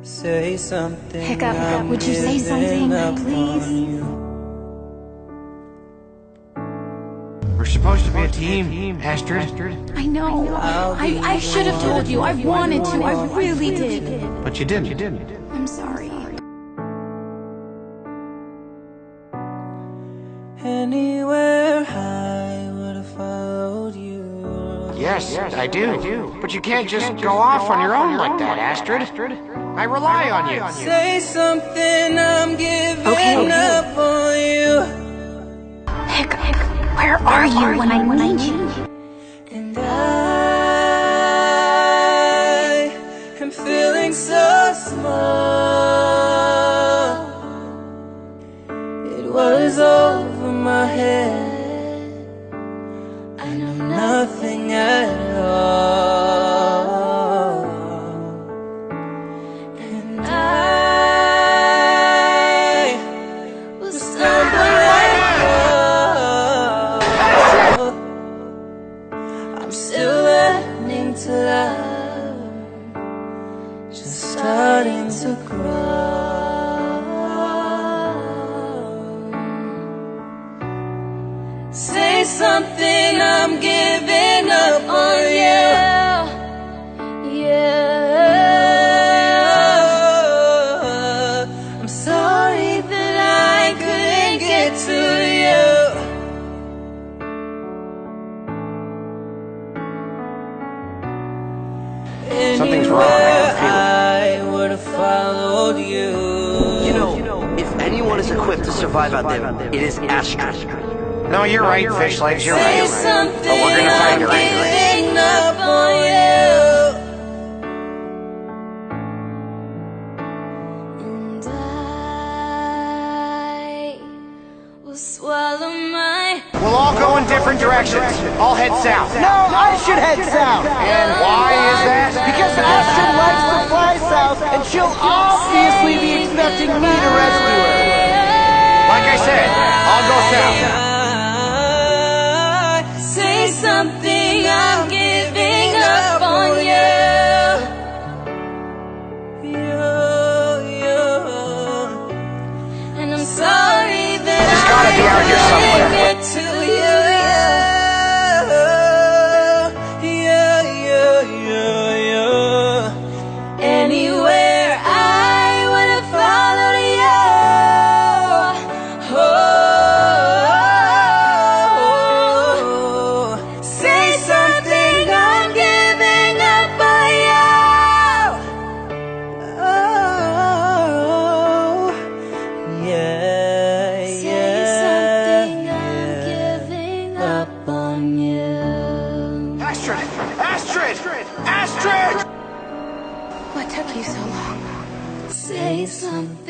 Say something. Hiccup, would you say something, please? We're supposed to be a team, Astrid. I know. I should have told you. I wanted to. I really did. But you didn't. I'm sorry. Anywhere I would have followed you. Yes, I do. But you can't just go off on your own like that, Astrid. I rely on you. Say something, I'm giving up on you. Hiccup, where are you when I need you? And I am feeling so small. It was over my head. I know nothing at all. And I was stumbling like gold. I'm still learning to love, just starting to grow. Say something, I'm giving up on you. Yeah, I'm sorry that I couldn't get to you. Something's wrong. I would have followed you. You know, if anyone is equipped to survive out there, it is Astrid. No, you're right, fish legs, you're right. Say something, But we're gonna find her I'm anyway. giving up on you. And I will swallow my. We'll all go in different directions. I'll head south. No, I should head south. And why is that? Because Astrid likes to fly south, and she'll obviously be expecting me to rescue her. Like I said, I'll go south. Say something, I'm giving up on you. And I'm sorry that She's gotta be out here somewhere. I can't get to you. Anywhere I would have followed you. Oh, say something, I'm giving up on you. Oh, yeah, say something, I'm giving up on you. Astrid! Astrid! What took you so long? Say something.